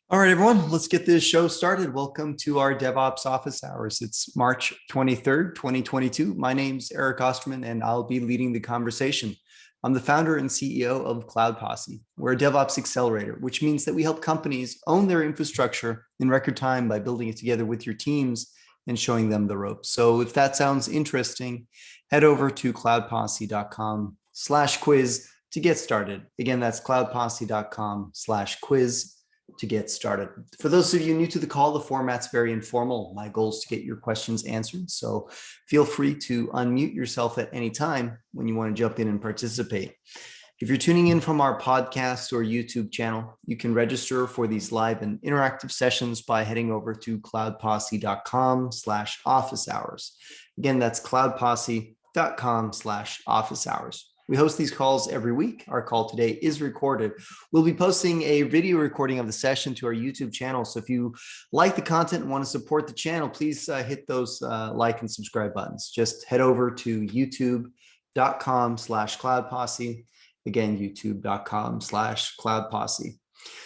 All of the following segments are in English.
All right, everyone, let's get this show started. Welcome to our DevOps office hours. It's March 23rd, 2022. My name's Eric Osterman, and I'll be leading the conversation. I'm the founder and CEO of Cloud Posse. We're a DevOps accelerator, which means that we help companies own their infrastructure in record time by building it together with your teams and showing them the ropes. So if that sounds interesting, head over to cloudposse.com/quiz to get started. Again, that's cloudposse.com/quiz to get started. For those of you new to the call, the format's very informal. My goal is to get your questions answered. So feel free to unmute yourself at any time when you want to jump in and participate. If you're tuning in from our podcast or YouTube channel, you can register for these live and interactive sessions by heading over to cloudposse.com/officehours. Again, that's cloudposse.com/officehours. We host these calls every week. Our call today is recorded. We'll be posting a video recording of the session to our YouTube channel. So if you like the content and want to support the channel, please hit those like and subscribe buttons. Just head over to youtube.com/cloudposse. Again, youtube.com/cloudposse.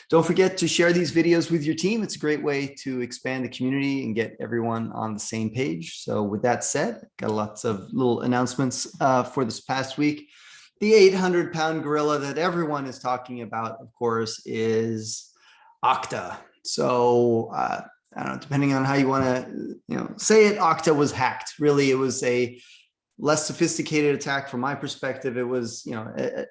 Don't forget to share these videos with your team. It's a great way to expand the community and get everyone on the same page. So with that said, got lots of little announcements for this past week. The 800-pound gorilla that everyone is talking about, of course, is Okta. So I don't know, depending on how you want to say it, Okta was hacked. Really, it was a less sophisticated attack from my perspective. It was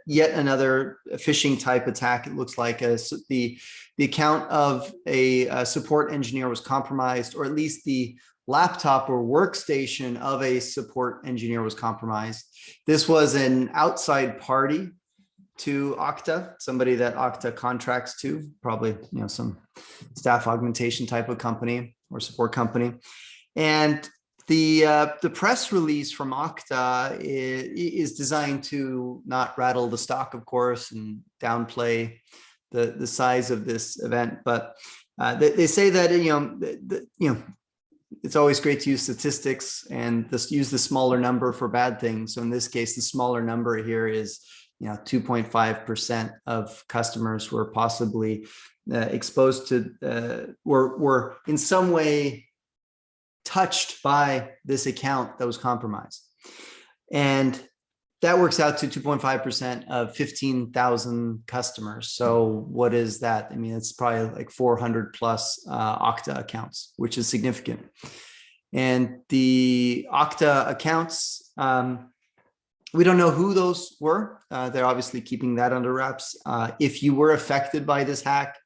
yet another phishing type attack. It looks like the account of a support engineer was compromised, or at least the laptop or workstation of a support engineer was compromised. This was an outside party to Okta, somebody that Okta contracts to, probably some staff augmentation type of company or support company. And the press release from Okta is designed to not rattle the stock, of course, and downplay the size of this event. But they say that it's always great to use statistics and use the smaller number for bad things. So in this case, the smaller number here is 2.5% of customers were possibly exposed to were in some way touched by this account that was compromised. And that works out to 2.5% of 15,000 customers. So what is that? I mean, it's probably like 400 plus Okta accounts, which is significant. And the Okta accounts, we don't know who those were. They're obviously keeping that under wraps. If you were affected by this hack,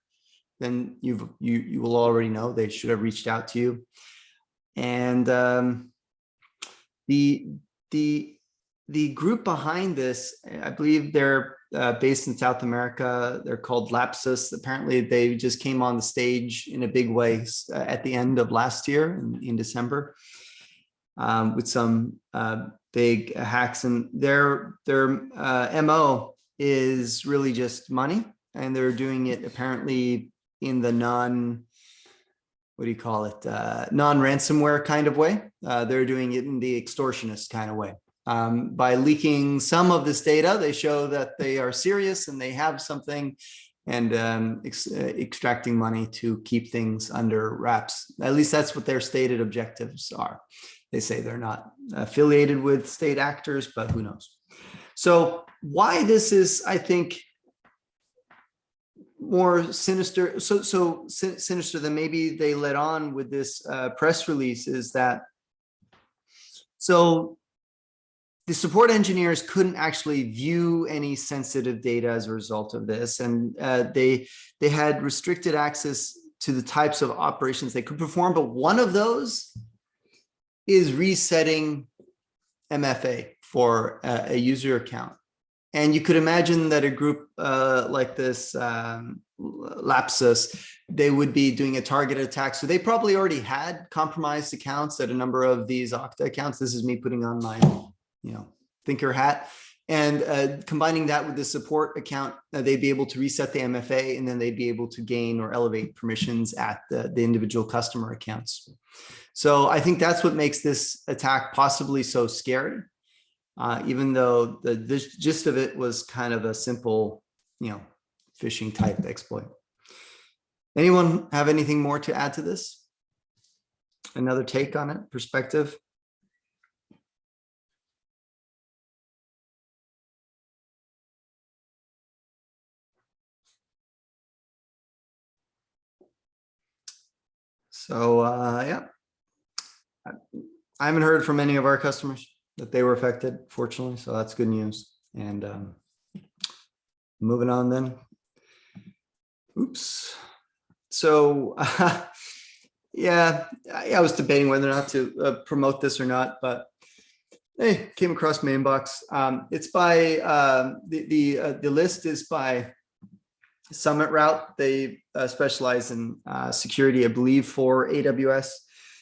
then you will already know. They should have reached out to you. And the group behind this, I believe they're based in South America. They're called Lambdas. Apparently, they just came on the stage in a big way at the end of last year in December with some big hacks. And their MO is really just money, and they're doing it apparently in the non-ransomware kind of way. They're doing it in the extortionist kind of way. By leaking some of this data, they show that they are serious and they have something, and extracting money to keep things under wraps. At least that's what their stated objectives are. They say they're not affiliated with state actors, but who knows? So why this is, I think, more sinister, so sinister than maybe they let on with this press release is that, so the support engineers couldn't actually view any sensitive data as a result of this. And they had restricted access to the types of operations they could perform. But one of those is resetting MFA for a user account. And you could imagine that a group like this, Lapsus, they would be doing a targeted attack. So they probably already had compromised accounts at a number of these Okta accounts. This is me putting on my thinker hat, and combining that with the support account, they'd be able to reset the MFA, and then they'd be able to gain or elevate permissions at the individual customer accounts. So I think that's what makes this attack possibly so scary, even though the gist of it was kind of a simple, phishing type exploit. Anyone have anything more to add to this? Another take on it, perspective? So yeah, I haven't heard from any of our customers that they were affected, fortunately, so that's good news. And moving on then. Oops. So yeah, I was debating whether or not to promote this or not, but hey, came across my inbox. It's by the list is by Summit Route. They specialize in security, I believe, for AWS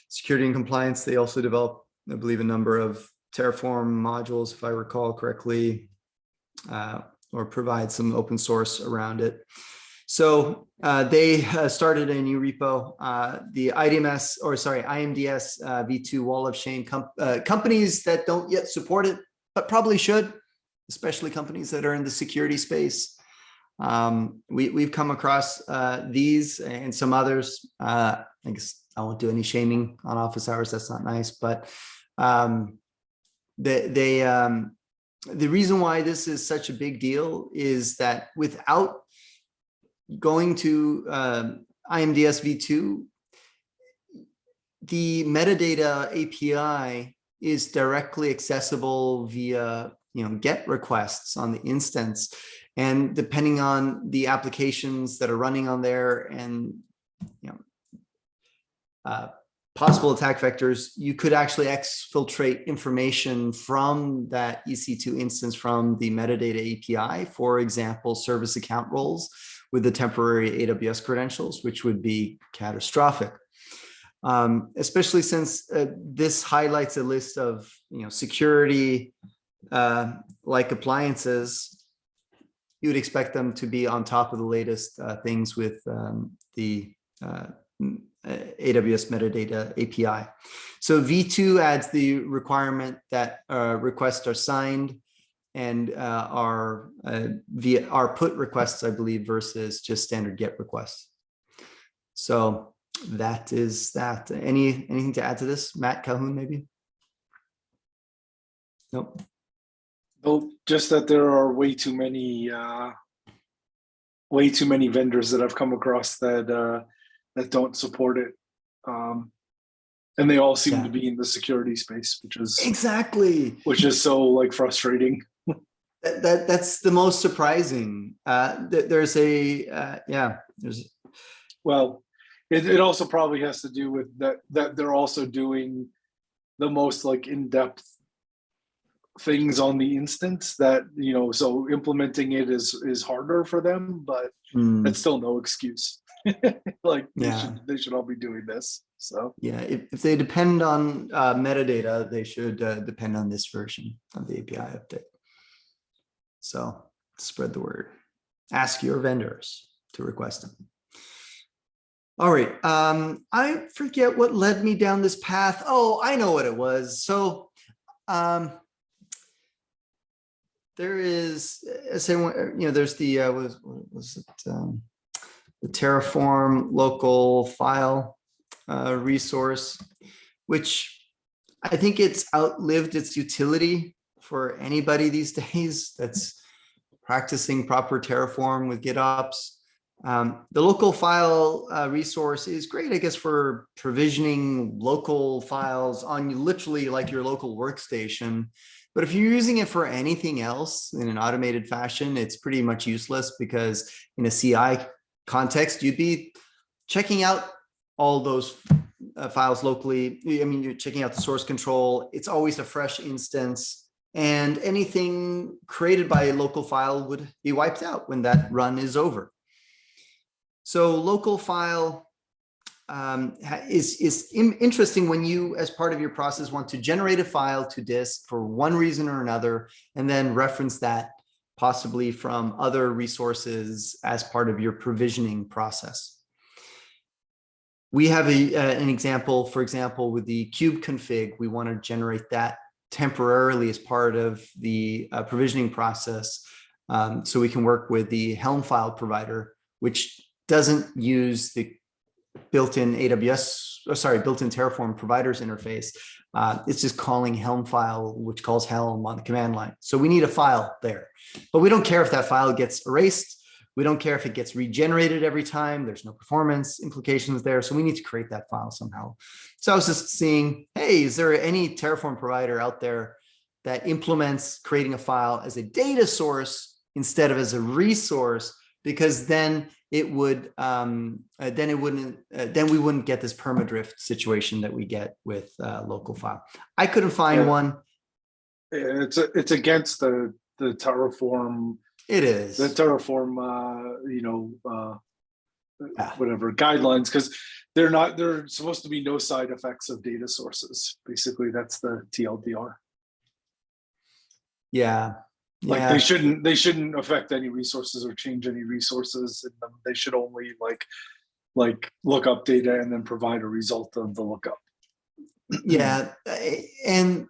security and compliance. They also develop, I believe, a number of Terraform modules, if I recall correctly, or provide some open source around it. So they started a new repo, the IMDS v2 wall of shame. Companies that don't yet support it, but probably should, especially companies that are in the security space. We've come across these and some others. I guess I won't do any shaming on office hours. That's not nice, but the reason why this is such a big deal is that without going to IMDS v2, the metadata API is directly accessible via GET requests on the instance. And depending on the applications that are running on there and possible attack vectors, you could actually exfiltrate information from that EC2 instance from the metadata API, for example, service account roles with the temporary AWS credentials, which would be catastrophic. Especially since this highlights a list of security like appliances, you would expect them to be on top of the latest things with the AWS metadata API. So V2 adds the requirement that requests are signed and are put requests, I believe, versus just standard GET requests. So that is that. Anything to add to this, Matt, Calhoun, maybe? Nope. Well, just that there are way too many vendors that I've come across that that don't support it, and they all seem to be in the security space, which is so like frustrating. That's the most surprising. There's well, it also probably has to do with that they're also doing the most like in-depth things on the instance that so implementing it is harder for them, but that's still no excuse. Like they should all be doing this. So yeah, if they depend on metadata, they should depend on this version of the API update. So spread the word. Ask your vendors to request them. All right. I forget what led me down this path. Oh, I know what it was. So there is, there's the the Terraform local file resource, which I think it's outlived its utility for anybody these days that's practicing proper Terraform with GitOps. The local file resource is great, I guess, for provisioning local files on literally like your local workstation. But if you're using it for anything else in an automated fashion, it's pretty much useless, because in a CI context, you'd be checking out all those files locally. I mean, you're checking out the source control. It's always a fresh instance, and anything created by a local file would be wiped out when that run is over. So local file is interesting when you, as part of your process, want to generate a file to disk for one reason or another, and then reference that possibly from other resources as part of your provisioning process. We have an example, for example, with the kube config. We want to generate that temporarily as part of the provisioning process, so we can work with the Helm file provider, which doesn't use the built-in built-in Terraform Providers interface. It's just calling Helm file, which calls Helm on the command line. So we need a file there, but we don't care if that file gets erased. We don't care if it gets regenerated every time. There's no performance implications there. So we need to create that file somehow. So I was just seeing, hey, is there any Terraform provider out there that implements creating a file as a data source instead of as a resource? Because then it would, then we wouldn't get this permadrift situation that we get with local file. I couldn't find one. It's against the Terraform. It is the Terraform, whatever guidelines, because they're supposed to be no side effects of data sources. Basically, that's the TLDR. Yeah. Like they shouldn't affect any resources or change any resources in them. They should only like look up data and then provide a result of the lookup. Yeah, and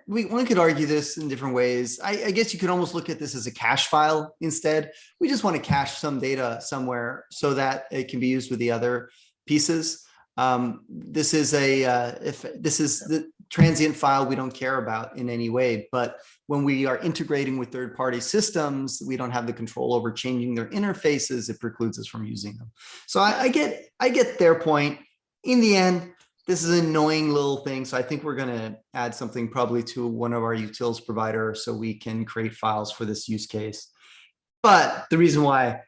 one could argue this in different ways. I guess you could almost look at this as a cache file instead. We just want to cache some data somewhere so that it can be used with the other pieces. This is the transient file we don't care about in any way, but when we are integrating with third-party systems, we don't have the control over changing their interfaces. It precludes us from using them. So I get their point. In the end, this is an annoying little thing. So I think we're going to add something probably to one of our utils provider so we can create files for this use case. But the reason why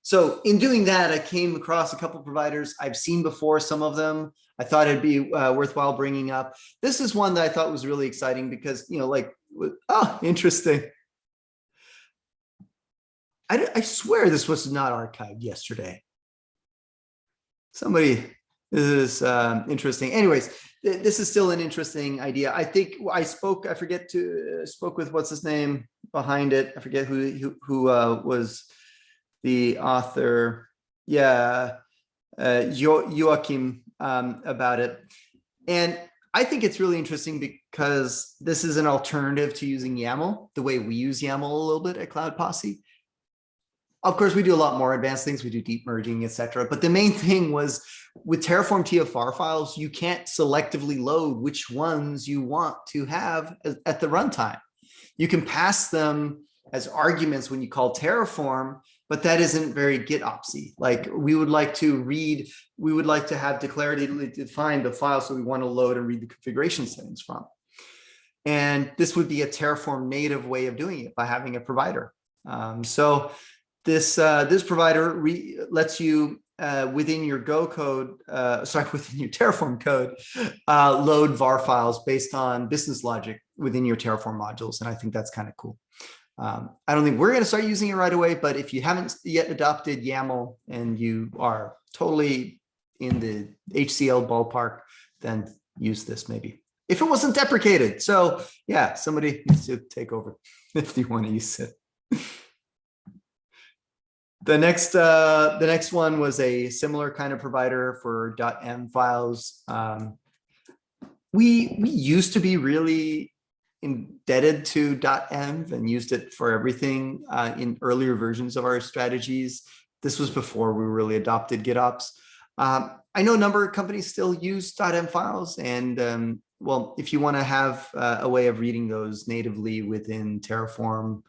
so in doing that, I came across a couple of providers I've seen before, some of them I thought it'd be worthwhile bringing up. This is one that I thought was really exciting because, interesting. I swear this was not archived yesterday. This is interesting. Anyways, this is still an interesting idea. I think I spoke with what's his name behind it. I forget who was the author. Yeah, Joachim about it. And I think it's really interesting because this is an alternative to using YAML, the way we use YAML a little bit at Cloud Posse. Of course, we do a lot more advanced things. We do deep merging, etc. But the main thing was with Terraform TFVar files, you can't selectively load which ones you want to have at the runtime. You can pass them as arguments when you call Terraform, but that isn't very GitOpsy. Like we would like to have declaratively defined the file so we want to load and read the configuration settings from. And this would be a Terraform native way of doing it by having a provider. This provider lets you within your Go code, within your Terraform code, load var files based on business logic within your Terraform modules, and I think that's kind of cool. I don't think we're going to start using it right away, but if you haven't yet adopted YAML and you are totally in the HCL ballpark, then use this maybe. If it wasn't deprecated. So yeah, somebody needs to take over if you want to use it. The next one was a similar kind of provider for .env files. We used to be really indebted to .env and used it for everything in earlier versions of our strategies. This was before we really adopted GitOps. I know a number of companies still use .env files, and well, if you want to have a way of reading those natively within Terraform,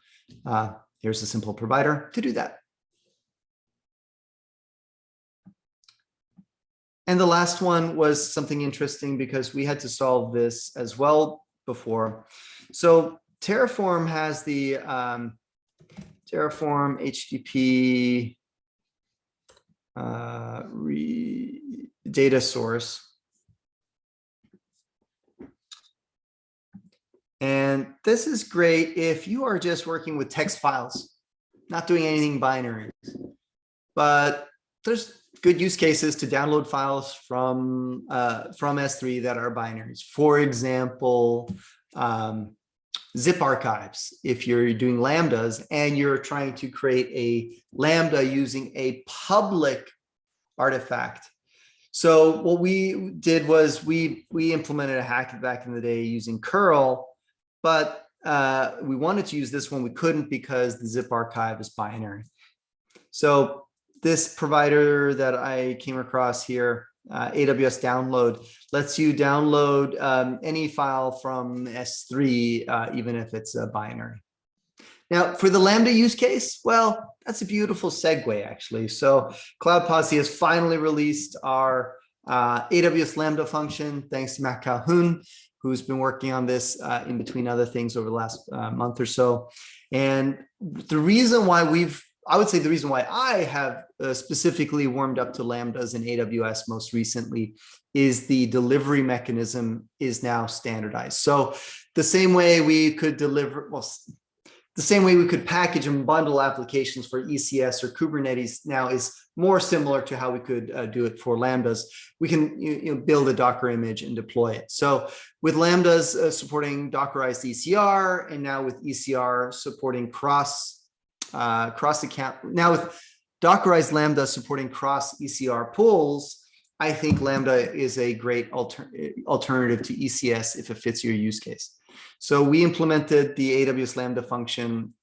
here's a simple provider to do that. And the last one was something interesting because we had to solve this as well before. So Terraform has the Terraform HTTP data source. And this is great if you are just working with text files, not doing anything binary. But there's good use cases to download files from S3 that are binaries. For example, zip archives. If you're doing Lambdas and you're trying to create a Lambda using a public artifact. So what we did was we implemented a hack back in the day using curl, but we wanted to use this one. We couldn't because the zip archive is binary. So this provider that I came across here, AWS Download, lets you download any file from S3, even if it's a binary. Now, for the Lambda use case, well, that's a beautiful segue, actually. So Cloud Posse has finally released our AWS Lambda function, thanks to Matt Calhoun, who's been working on this in between other things over the last month or so. And the reason why I would say the reason why I have specifically warmed up to Lambdas in AWS most recently is the delivery mechanism is now standardized. So the same way we could the same way we could package and bundle applications for ECS or Kubernetes now is more similar to how we could do it for Lambdas. We can build a Docker image and deploy it. So with Lambdas supporting Dockerized ECR, and now with ECR supporting cross account, now with Dockerized Lambda supporting cross ECR pools, I think Lambda is a great alternative to ECS if it fits your use case. So we implemented the AWS Lambda function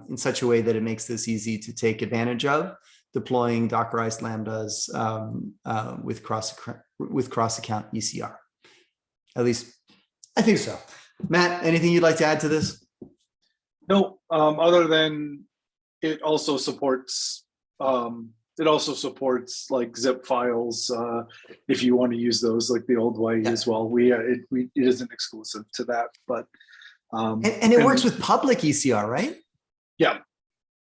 in such a way that it makes this easy to take advantage of, deploying Dockerized Lambdas with cross-account ECR. At least I think so. Matt, anything you'd like to add to this? No, other than it also supports like zip files if you want to use those like the old way as well. It isn't exclusive to that, but and it works with public ECR, right? Yeah.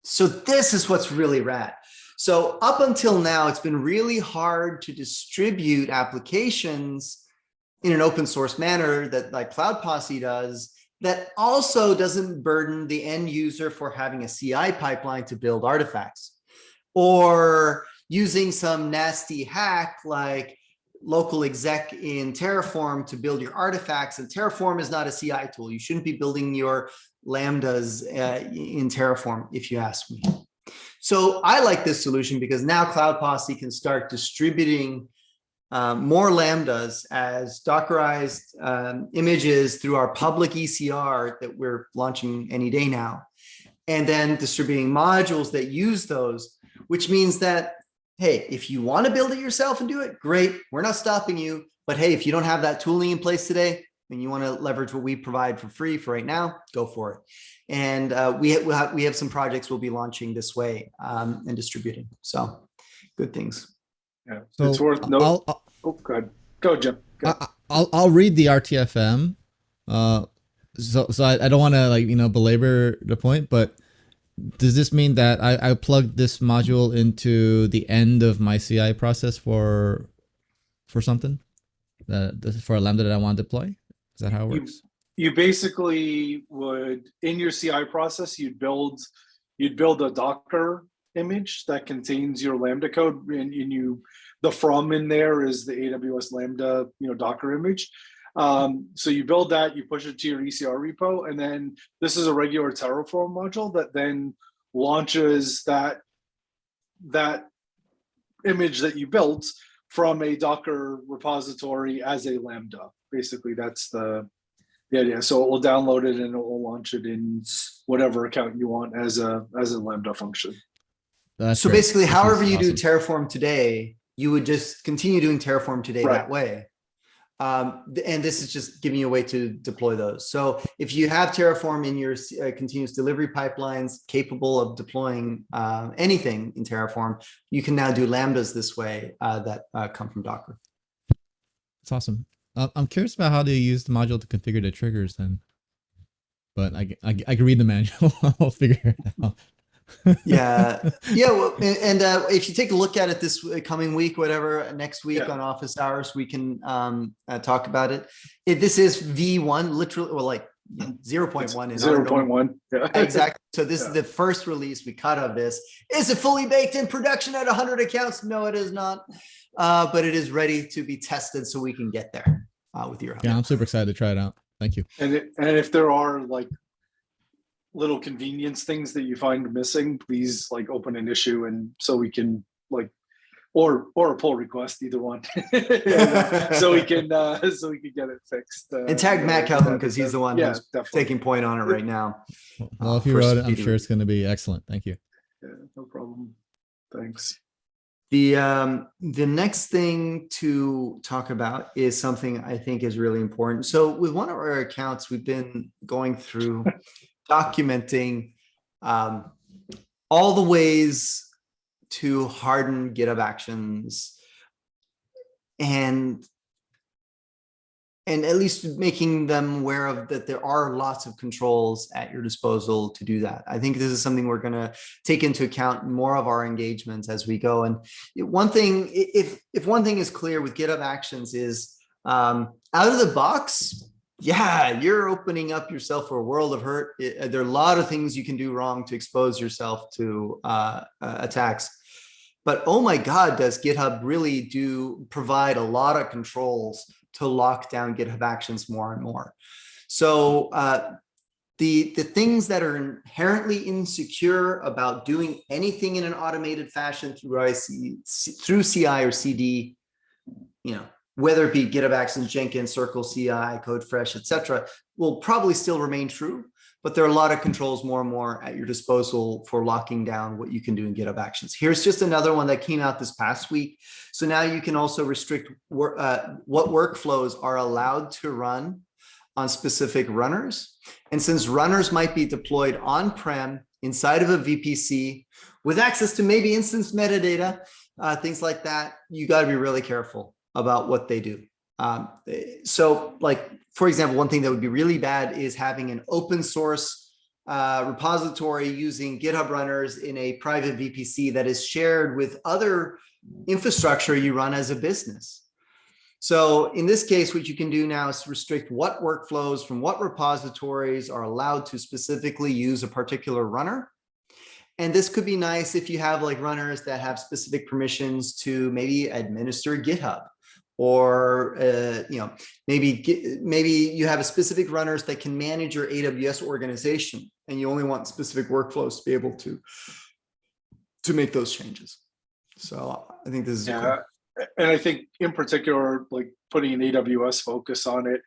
So this is what's really rad. So up until now, it's been really hard to distribute applications in an open source manner that like Cloud Posse does, that also doesn't burden the end user for having a CI pipeline to build artifacts, or using some nasty hack like local exec in Terraform to build your artifacts. And Terraform is not a CI tool. You shouldn't be building your Lambdas in Terraform, if you ask me. So I like this solution because now Cloud Posse can start distributing more Lambdas as Dockerized images through our public ECR that we're launching any day now, and then distributing modules that use those, which means that, hey, if you want to build it yourself and do it, great, we're not stopping you. But hey, if you don't have that tooling in place today and you want to leverage what we provide for free for right now, go for it. And we have some projects we'll be launching this way and distributing. So good things. Yeah, so it's worth noting. Oh, go ahead. Go, Jim. Go. I'll read the RTFM. So I don't want to belabor the point, but does this mean that I plug this module into the end of my CI process for something for a Lambda that I want to deploy? Is that how it works? You basically would, in your CI process, you'd build a Docker image that contains your Lambda code, and the from in there is the AWS Lambda Docker image. So you build that, you push it to your ECR repo, and then this is a regular Terraform module that then launches that image that you built from a Docker repository as a Lambda. Basically, that's the idea. So it will download it and it will launch it in whatever account you want as a Lambda function. So basically, however you do Terraform today, you would just continue doing Terraform today that way. And this is just giving you a way to deploy those. So if you have Terraform in your continuous delivery pipelines capable of deploying anything in Terraform, you can now do Lambdas this way that come from Docker. That's awesome. I'm curious about how they use the module to configure the triggers then. But I can read the manual. I'll figure it out. Yeah. Well, and if you take a look at it this coming week, whatever, next week on office hours, we can talk about it. This is V1, literally, well, like 0.1 is 0.1. Yeah. Exactly. So this is the first release we cut of this. Is it fully baked in production at 100 accounts? No, it is not. But it is ready to be tested so we can get there with your help. Yeah, I'm super excited to try it out. Thank you. And if there are like little convenience things that you find missing, please open an issue, and so we can or a pull request, either one, so we can get it fixed. And tag Matt Calhoun because he's the one who's taking point on it right now. Well, if you wrote it, I'm sure it's going to be excellent. Thank you. Yeah, no problem. Thanks. The next thing to talk about is something I think is really important. So with one of our accounts, we've been going through documenting all the ways to harden GitHub Actions and at least making them aware of that there are lots of controls at your disposal to do that. I think this is something we're going to take into account in more of our engagements as we go. And one thing, if one thing is clear with GitHub Actions is out of the box, yeah, you're opening up yourself for a world of hurt. There are a lot of things you can do wrong to expose yourself to attacks. But oh my God, does GitHub really do provide a lot of controls to lock down GitHub Actions more and more. So the things that are inherently insecure about doing anything in an automated fashion through CI or CD, whether it be GitHub Actions, Jenkins, Circle, CI, CodeFresh, etc., will probably still remain true. But there are a lot of controls more and more at your disposal for locking down what you can do in GitHub Actions. Here's just another one that came out this past week. So now you can also restrict what workflows are allowed to run on specific runners. And since runners might be deployed on-prem inside of a VPC with access to maybe instance metadata, things like that, you got to be really careful about what they do. So like, for example, one thing that would be really bad is having an open source repository using GitHub runners in a private VPC that is shared with other infrastructure you run as a business. So in this case, what you can do now is restrict what workflows from what repositories are allowed to specifically use a particular runner. And this could be nice if you have like runners that have specific permissions to maybe administer GitHub. Or maybe you have a specific runners that can manage your AWS organization, and you only want specific workflows to be able to make those changes. So I think this is and I think in particular, like putting an AWS focus on it,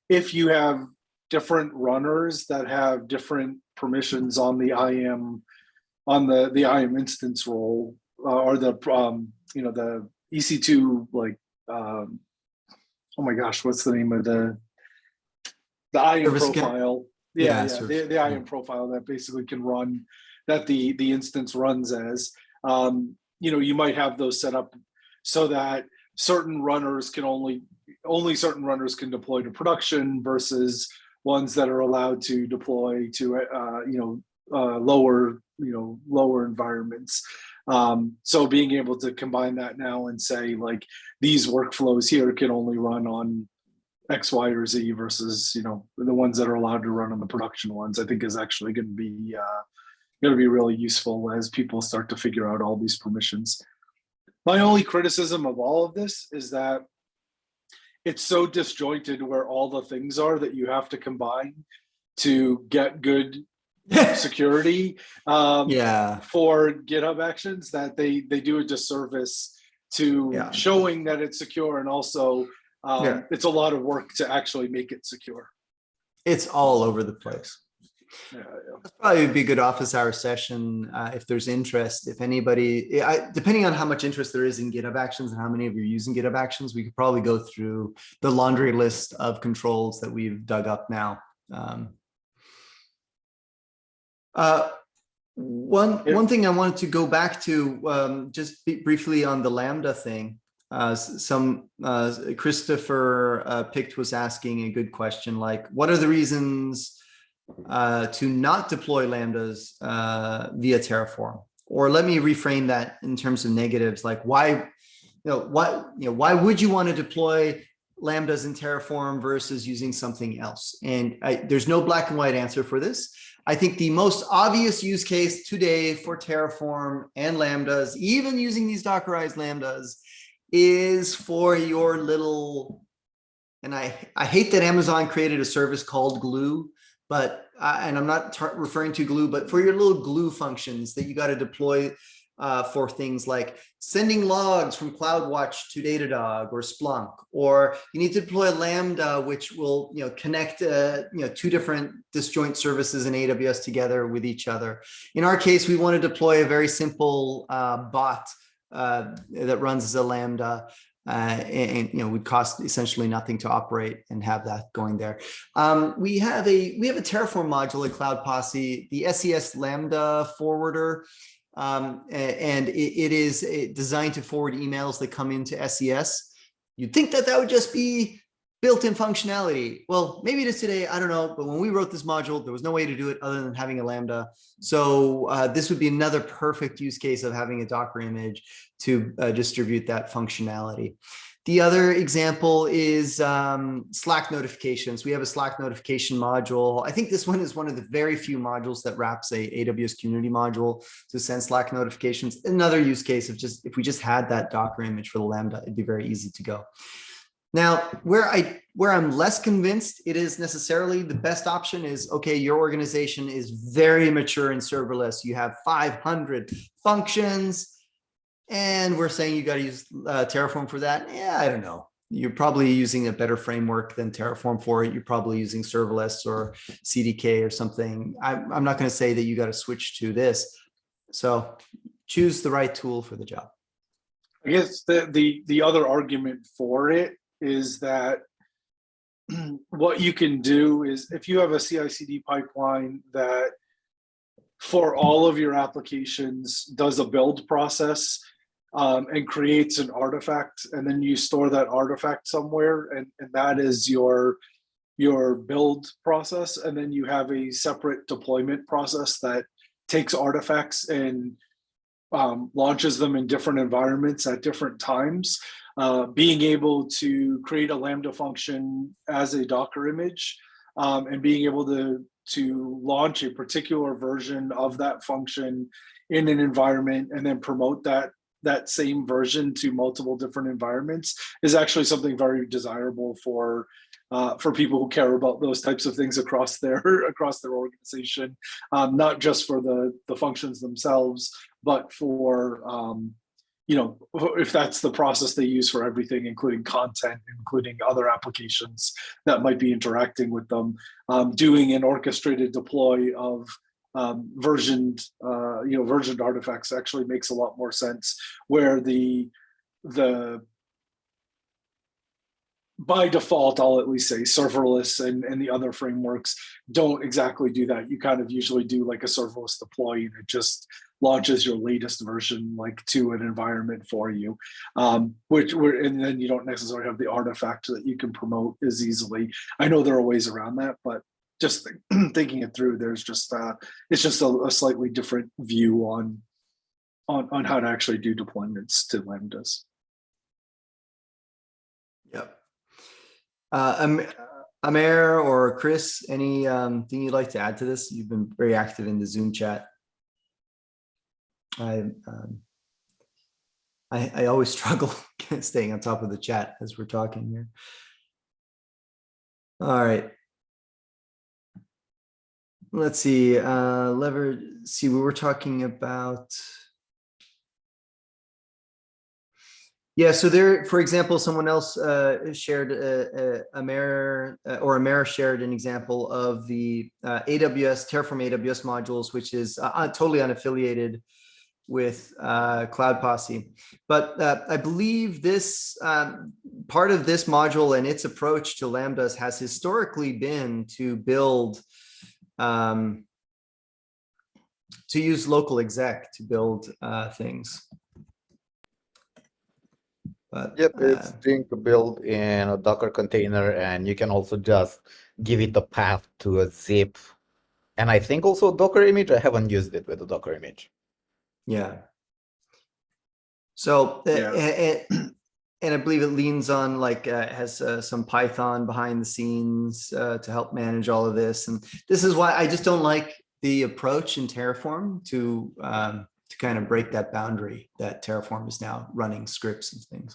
if you have different runners that have different permissions on the IAM instance role or the the EC2 like. Oh my gosh, what's the name of the IAM profile? The IAM profile that basically can run, that the instance runs as. You might have those set up so that certain runners can only certain runners can deploy to production versus ones that are allowed to deploy to lower environments. So being able to combine that now and say like these workflows here can only run on X, Y, or Z versus the ones that are allowed to run on the production ones, I think is actually going to be really useful as people start to figure out all these permissions. My only criticism of all of this is that it's so disjointed where all the things are that you have to combine to get good security for GitHub Actions, that they do a disservice to showing that it's secure, and also it's a lot of work to actually make it secure. It's all over the place. That's probably be a good office hour session if there's interest. If anybody, depending on how much interest there is in GitHub Actions and how many of you are using GitHub Actions, we could probably go through the laundry list of controls that we've dug up now. One thing I wanted to go back to just briefly on the Lambda thing. Christopher Pict was asking a good question, like, what are the reasons to not deploy Lambdas via Terraform? Or let me reframe that in terms of negatives, like why would you want to deploy Lambdas in Terraform versus using something else? And there's no black and white answer for this. I think the most obvious use case today for Terraform and Lambdas, even using these Dockerized Lambdas, is for your little, and I hate that Amazon created a service called Glue, but, and I'm not referring to Glue, but for your little Glue functions that you got to deploy for things like sending logs from CloudWatch to Datadog or Splunk, or you need to deploy Lambda, which will connect two different disjoint services in AWS together with each other. In our case, we want to deploy a very simple bot that runs as a Lambda. And would cost essentially nothing to operate and have that going there. We have a Terraform module in Cloud Posse, the SES Lambda forwarder, and it is designed to forward emails that come into SES. You'd think that would just be built-in functionality. Well, maybe it is today, I don't know. But when we wrote this module, there was no way to do it other than having a Lambda. So this would be another perfect use case of having a Docker image to distribute that functionality. The other example is Slack notifications. We have a Slack notification module. I think this one is one of the very few modules that wraps a AWS community module to send Slack notifications. Another use case of just, if we just had that Docker image for the Lambda, it'd be very easy to go. Now, where I'm less convinced it is necessarily the best option is, okay, your organization is very mature in serverless. You have 500 functions, and we're saying you got to use Terraform for that. Yeah, I don't know. You're probably using a better framework than Terraform for it. You're probably using serverless or CDK or something. I'm not going to say that you got to switch to this. So choose the right tool for the job. I guess the other argument for it is that what you can do is, if you have a CICD pipeline that for all of your applications does a build process and creates an artifact, and then you store that artifact somewhere, and that is your build process, and then you have a separate deployment process that takes artifacts and launches them in different environments at different times. Being able to create a Lambda function as a Docker image and being able to launch a particular version of that function in an environment and then promote that same version to multiple different environments is actually something very desirable for people who care about those types of things across their organization, not just for the functions themselves, but for if that's the process they use for everything, including content, including other applications that might be interacting with them, doing an orchestrated deploy of versioned artifacts actually makes a lot more sense, where the by default, I'll at least say serverless and the other frameworks don't exactly do that. You kind of usually do like a serverless deploy, and it just launches your latest version like to an environment for you, and then you don't necessarily have the artifact that you can promote as easily. I know there are ways around that, but just thinking it through, there's just it's just a slightly different view on how to actually do deployments to Lambdas. Yep. Amer or Chris, any thing you'd like to add to this? You've been very active in the Zoom chat. I always struggle staying on top of the chat as we're talking here. All right. Let's see. We were talking about. Yeah, so there, for example, someone else shared Amer shared an example of the Terraform AWS modules, which is totally unaffiliated with Cloud Posse. But I believe this part of this module and its approach to Lambdas has historically been to build, to use local exec to build things. But, yep, it's being built in a Docker container, and you can also just give it a path to a zip. And I think also Docker image. I haven't used it with a Docker image. Yeah. So, and I believe it leans on has some Python behind the scenes to help manage all of this. And this is why I just don't like the approach in Terraform to kind of break that boundary that Terraform is now running scripts and things.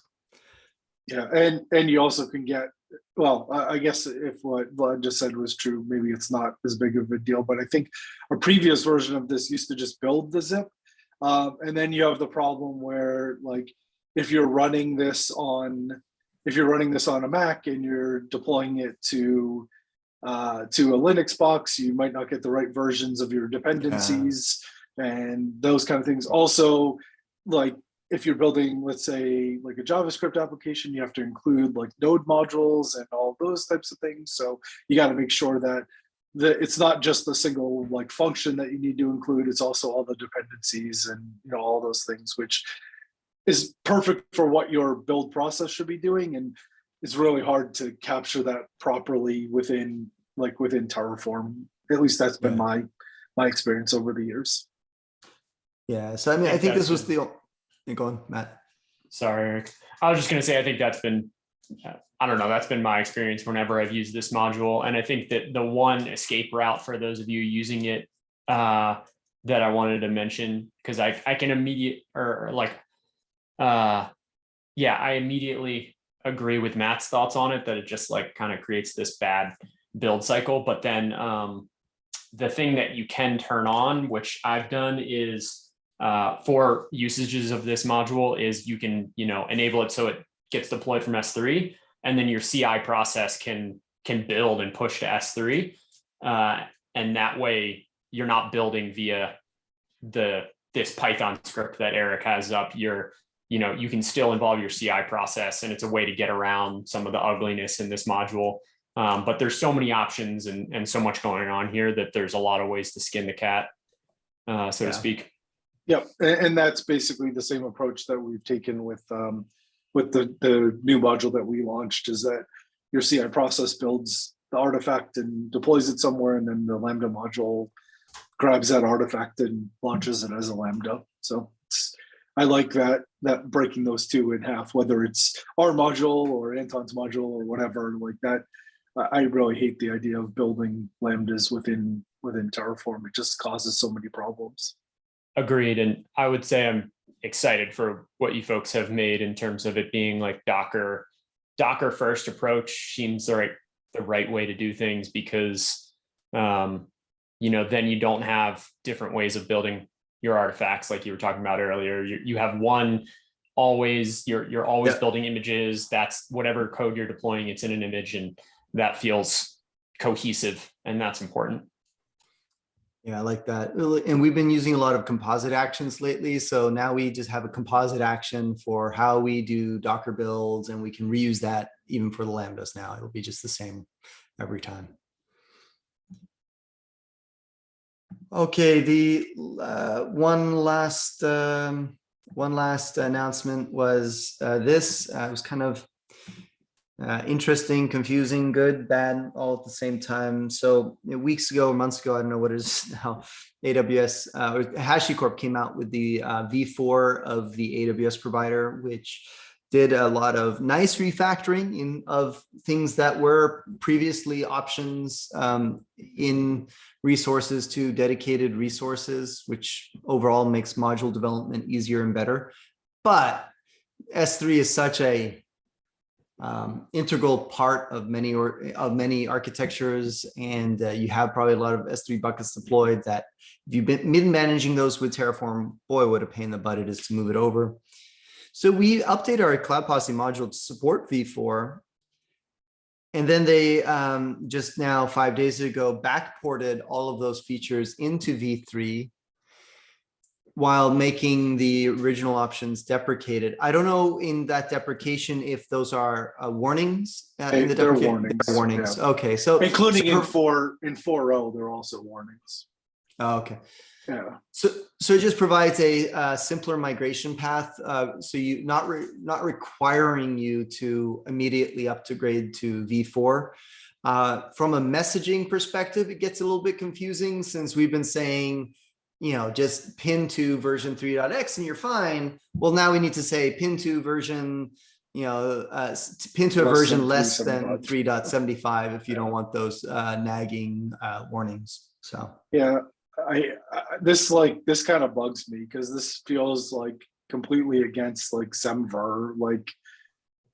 Yeah, and you also can get, well, I guess if what Vlad just said was true, maybe it's not as big of a deal, but I think a previous version of this used to just build the zip. And then you have the problem where like if you're running this on a Mac and you're deploying it to a Linux box, you might not get the right versions of your dependencies and those kind of things. Also, like if you're building, let's say, like a JavaScript application, you have to include like node modules and all those types of things. So you got to make sure that it's not just the single like function that you need to include, it's also all the dependencies and all those things, which is perfect for what your build process should be doing. And it's really hard to capture that properly within Terraform. At least that's been my experience over the years. Yeah. So I mean, I think this was the. Go on, Matt. Sorry, Eric. I was just going to say, I think that's been, I don't know, that's been my experience whenever I've used this module. And I think that the one escape route for those of you using it that I wanted to mention, because I can I immediately agree with Matt's thoughts on it, that it just like kind of creates this bad build cycle. But then the thing that you can turn on, which I've done, is for usages of this module, is you can enable it so it gets deployed from S3, and then your CI process can build and push to S3, and that way you're not building via this Python script that Eric has up. You can still involve your CI process, and it's a way to get around some of the ugliness in this module. But there's so many options and so much going on here that there's a lot of ways to skin the cat, so to speak. Yep, and that's basically the same approach that we've taken with the new module that we launched, is that your CI process builds the artifact and deploys it somewhere, and then the Lambda module grabs that artifact and launches it as a Lambda. So I like that breaking those two in half, whether it's our module or Anton's module or whatever like that. I really hate the idea of building Lambdas within Terraform. It just causes so many problems. Agreed. And I would say I'm excited for what you folks have made in terms of it being like Docker first approach seems the right way to do things, because then you don't have different ways of building your artifacts like you were talking about earlier. You have one always, you're always building images. That's whatever code you're deploying, it's in an image, and that feels cohesive, and that's important. Yeah, I like that. And we've been using a lot of composite actions lately. So now we just have a composite action for how we do Docker builds, and we can reuse that even for the Lambdas now. It'll be just the same every time. Okay, the one last announcement was this. It was kind of interesting, confusing, good, bad, all at the same time. So weeks ago or months ago, I don't know what it is now, AWS or HashiCorp came out with the V4 of the AWS provider, which did a lot of nice refactoring of things that were previously options in resources to dedicated resources, which overall makes module development easier and better. But S3 is such a integral part of many architectures, and you have probably a lot of S3 buckets deployed that if you've been managing those with Terraform, boy, what a pain in the butt it is to move it over. So we updated our Cloud Posse module to support V4, and then they just now 5 days ago backported all of those features into V3 while making the original options deprecated. I don't know in that deprecation if those are warnings. They're warnings. They're warnings. Yeah. Okay, so including in 4.0, they're also warnings. Oh, okay. Yeah. So it just provides a simpler migration path. So you not requiring you to immediately upgrade to V4. From a messaging perspective, it gets a little bit confusing, since we've been saying, just pin to version 3.x and you're fine. Well, now we need to say pin to version, pin to a version less than 3.75 if you don't want those nagging warnings. So yeah, this kind of bugs me, because this feels like completely against like Semver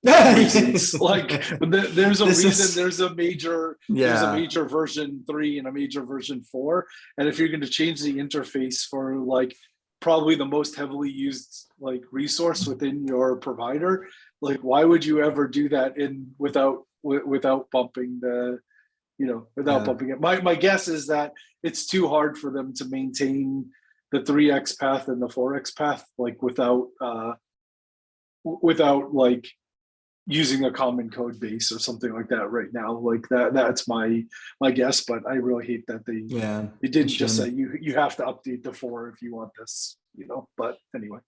reasons. There's a reason there's a major version 3 and a major version 4, and if you're going to change the interface for like probably the most heavily used like resource within your provider. Like, why would you ever do that without bumping the, without bumping it? My guess is that it's too hard for them to maintain the 3x path and the 4x path, like without like using a common code base or something like that right now. Like that's my guess, but I really hate that they didn't just say you have to update the 4 if you want this, but anyway.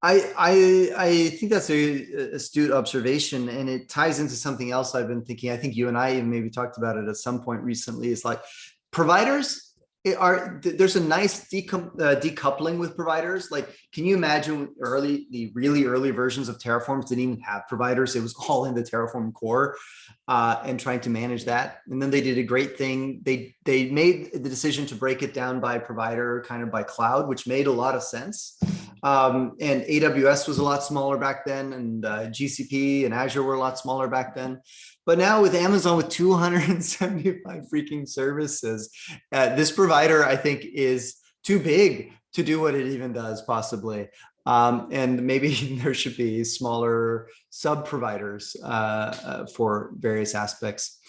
I think that's a astute observation, and it ties into something else I've been thinking. I think you and I maybe talked about it at some point recently. It's like providers there's a nice decoupling with providers. Like, can you imagine the really early versions of Terraform didn't even have providers? It was all in the Terraform core, and trying to manage that. And then they did a great thing. They made the decision to break it down by provider, kind of by cloud, which made a lot of sense. And AWS was a lot smaller back then, and GCP and Azure were a lot smaller back then. But now with Amazon with 275 freaking services, this provider, I think, is too big to do what it even does, possibly. And maybe there should be smaller sub providers for various aspects.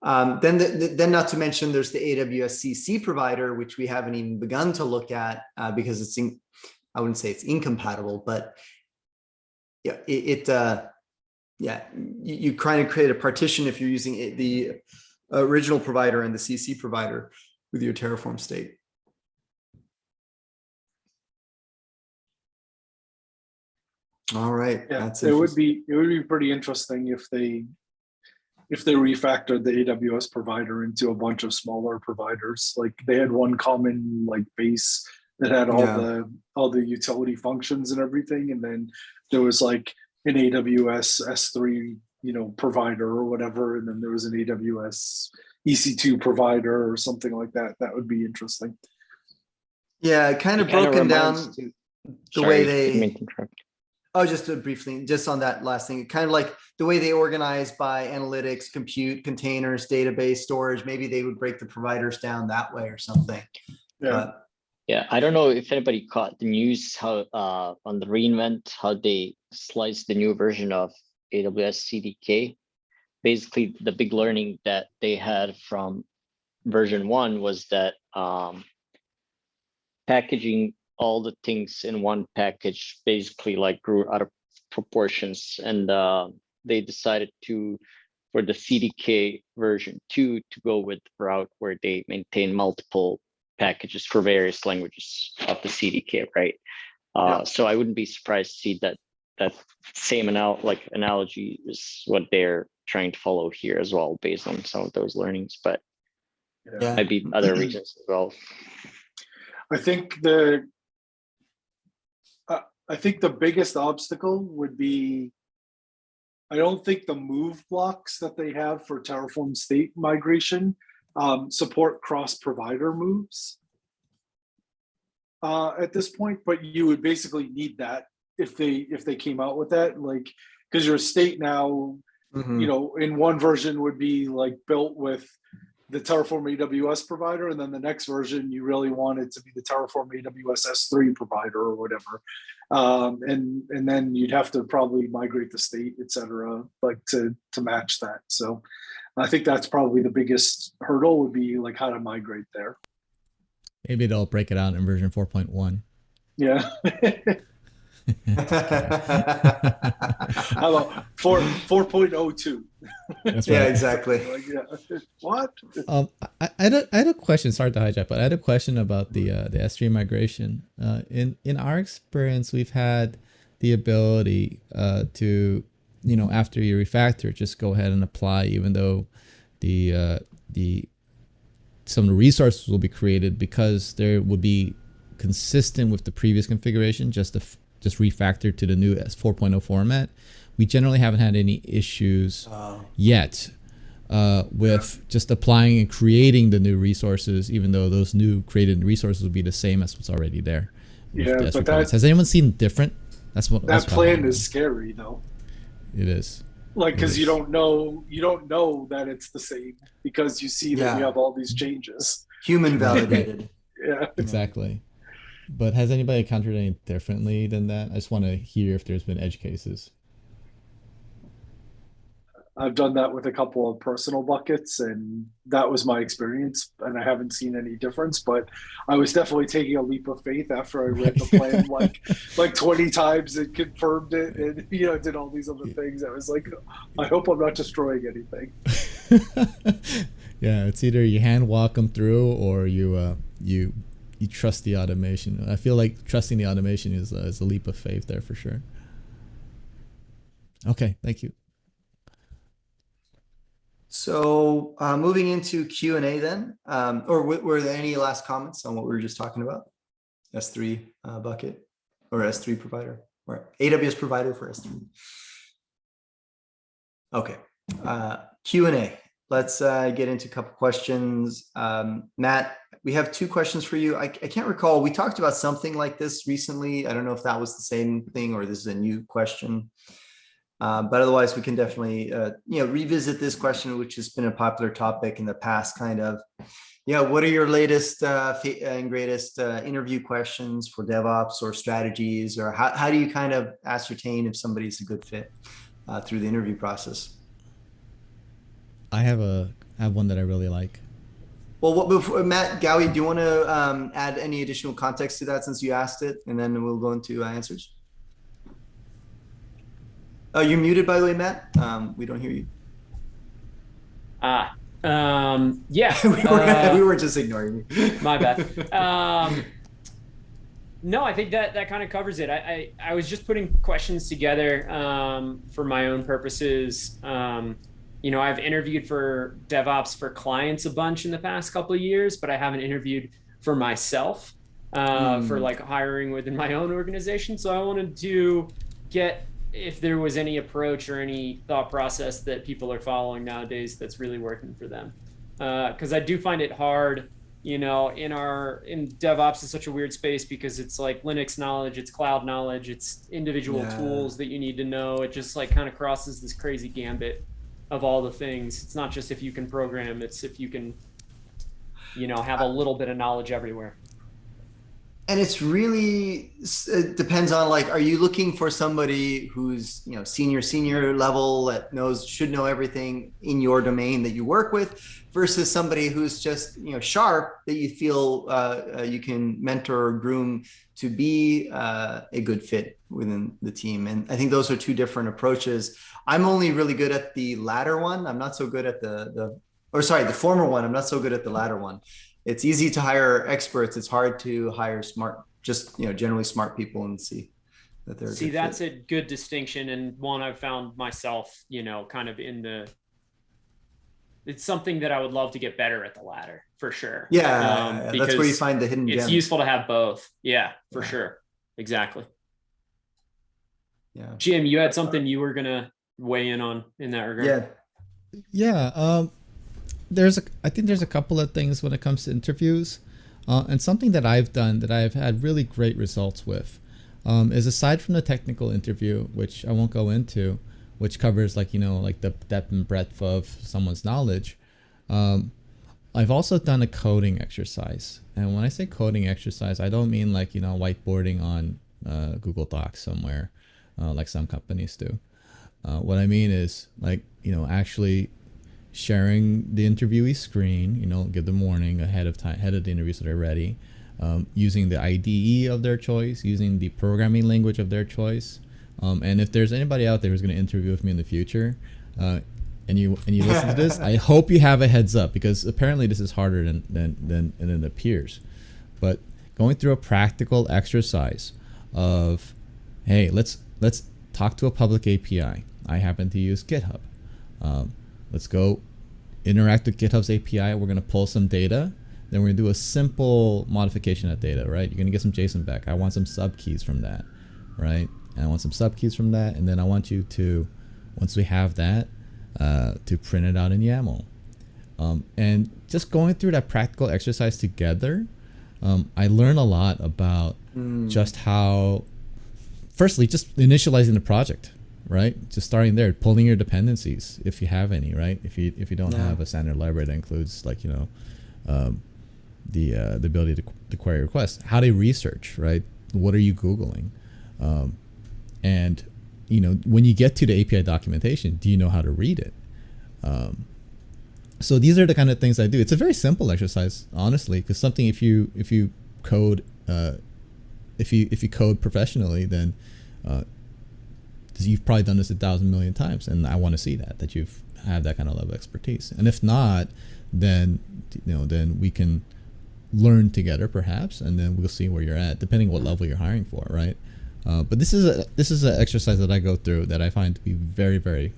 Then not to mention, there's the AWS CC provider, which we haven't even begun to look at because it's I wouldn't say it's incompatible, but yeah, you kind of create a partition if you're using the original provider and the CC provider with your Terraform state. All right. Yeah, that's it would be pretty interesting if they refactored the AWS provider into a bunch of smaller providers. Like, they had one common like base that had all the utility functions and everything, and then there was like an AWS S3 provider or whatever, and then there was an AWS EC2 provider or something like that. That would be interesting. Yeah, kind of broken down the way they. Oh, just briefly, just on that last thing, kind of like the way they organize by analytics, compute, containers, database storage. Maybe they would break the providers down that way or something. Yeah. Yeah, I don't know if anybody caught the news how on the reInvent, how they sliced the new version of AWS CDK. Basically, the big learning that they had from version 1 was that packaging all the things in one package basically like grew out of proportions, and they decided for the CDK version 2 to go with the route where they maintain multiple packages for various languages of the CDK, right? So I wouldn't be surprised to see that same analogy is what they're trying to follow here as well, based on some of those learnings, but might be other reasons as well. I think the biggest obstacle would be, I don't think the move blocks that they have for Terraform state migration support cross-provider moves at this point, but you would basically need that if they came out with that, like, because your state now, in one version would be like built with the Terraform AWS provider, and then the next version you really want it to be the Terraform AWS S3 provider or whatever, and then you'd have to probably migrate the state, etc., like to match that. So I think that's probably the biggest hurdle, would be like how to migrate there. Maybe they'll break it out in version 4.1. Yeah. How about 4.02? That's right. Yeah, exactly. Like, yeah. What? I had a question. Sorry to hijack, but I had a question about the S3 migration. In our experience, we've had the ability to, after you refactor, just go ahead and apply, even though some of the resources will be created, because there would be consistent with the previous configuration, just refactor to the new 4.0 format. We generally haven't had any issues yet with just applying and creating the new resources, even though those new created resources will be the same as what's already there. Yeah, but has anyone seen different? That plan is scary, though. It is. Like, because you don't know that it's the same, because you see that you have all these changes. Human validated. Yeah. Exactly. But has anybody encountered any differently than that? I just want to hear if there's been edge cases. I've done that with a couple of personal buckets, and that was my experience. And I haven't seen any difference, but I was definitely taking a leap of faith after I read the plan like 20 times and confirmed it, and did all these other things. I was like, I hope I'm not destroying anything. Yeah, it's either you hand walk them through or you trust the automation. I feel like trusting the automation is a leap of faith there for sure. Okay, thank you. So moving into Q&A then, or were there any last comments on what we were just talking about? S3 bucket or S3 provider or AWS provider for S3. Okay, Q&A. Let's get into a couple questions. Matt, we have 2 questions for you. I can't recall. We talked about something like this recently. I don't know if that was the same thing or this is a new question. But otherwise, we can definitely revisit this question, which has been a popular topic in the past. Kind of, what are your latest and greatest interview questions for DevOps or strategies, or how do you kind of ascertain if somebody's a good fit through the interview process? I have one that I really like. Well, before, Matt, Gowie, do you want to add any additional context to that since you asked it, and then we'll go into answers? Oh, you're muted, by the way, Matt. We don't hear you. Yeah. we were just ignoring you. My bad. No, I think that kind of covers it. I was just putting questions together for my own purposes. I've interviewed for DevOps for clients a bunch in the past couple of years, but I haven't interviewed for myself for like hiring within my own organization. So I wanted to get if there was any approach or any thought process that people are following nowadays that's really working for them. Because I do find it hard, in DevOps is such a weird space because it's like Linux knowledge, it's cloud knowledge, it's individual tools that you need to know. It just like kind of crosses this crazy gambit of all the things. It's not just if you can program, it's if you can, have a little bit of knowledge everywhere. And it's really, it depends on like, are you looking for somebody who's, senior level that should know everything in your domain that you work with versus somebody who's just, sharp that you feel you can mentor or groom to be a good fit within the team. And I think those are 2 different approaches. I'm only really good at the latter one. I'm not so good at the former one. I'm not so good at the latter one. It's easy to hire experts. It's hard to hire smart, generally smart people and see that they're. See, that's a good distinction, and one I've found myself, kind of it's something that I would love to get better at the latter for sure. Yeah, that's where you find the hidden gems. It's useful to have both. Yeah, for sure. Exactly. Yeah. Jim, you had something you were gonna weigh in on in that regard. Yeah. I think there's a couple of things when it comes to interviews, and something that I've done that I've had really great results with is aside from the technical interview, which I won't go into, which covers like the depth and breadth of someone's knowledge. I've also done a coding exercise, and when I say coding exercise, I don't mean like whiteboarding on Google Docs somewhere, like some companies do. What I mean is like actually sharing the interviewee screen, give them warning ahead of the interview so they're ready, using the IDE of their choice, using the programming language of their choice. And if there's anybody out there who's going to interview with me in the future, and you listen to this, I hope you have a heads up because apparently this is harder than it appears. But going through a practical exercise of, hey, let's talk to a public API. I happen to use GitHub. Let's go interact with GitHub's API. We're going to pull some data. Then we're going to do a simple modification of data, right? You're going to get some JSON back. I want some subkeys from that, right? And I want some subkeys from that. And then I want you to, once we have that, to print it out in YAML. And just going through that practical exercise together, I learned a lot about just how, firstly, just initializing the project. Right, just starting there, pulling your dependencies if you have any. Right, if you don't have a standard library that includes like the ability to query requests. How they research, right? What are you Googling? And when you get to the API documentation, do you know how to read it? So these are the kind of things I do. It's a very simple exercise, honestly, because something if you code if you code professionally, then you've probably done this 1,000 million times, and I want to see that you've had that kind of level of expertise. And if not, then then we can learn together perhaps, and then we'll see where you're at, depending what level you're hiring for, right? But this is an exercise that I go through that I find to be very, very,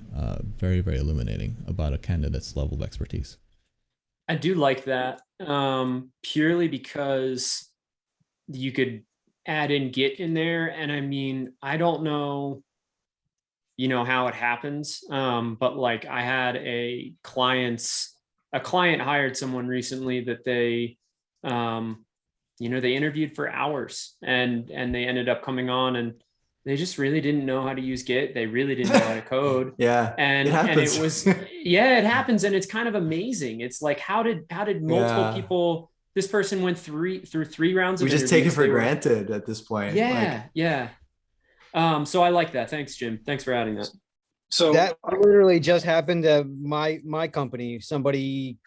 very, very illuminating about a candidate's level of expertise. I do like that, purely because you could add in Git in there. And I mean, I don't know, how it happens. But like I had a client hired someone recently that they interviewed for hours and they ended up coming on and they just really didn't know how to use Git. They really didn't know how to code. Yeah. And it was, it happens. And it's kind of amazing. It's like, how did multiple people, this person went through 3 rounds of we just take it for granted at this point. Yeah. So I like that. Thanks, Jim. Thanks for adding that. So that literally just happened to my company. Somebody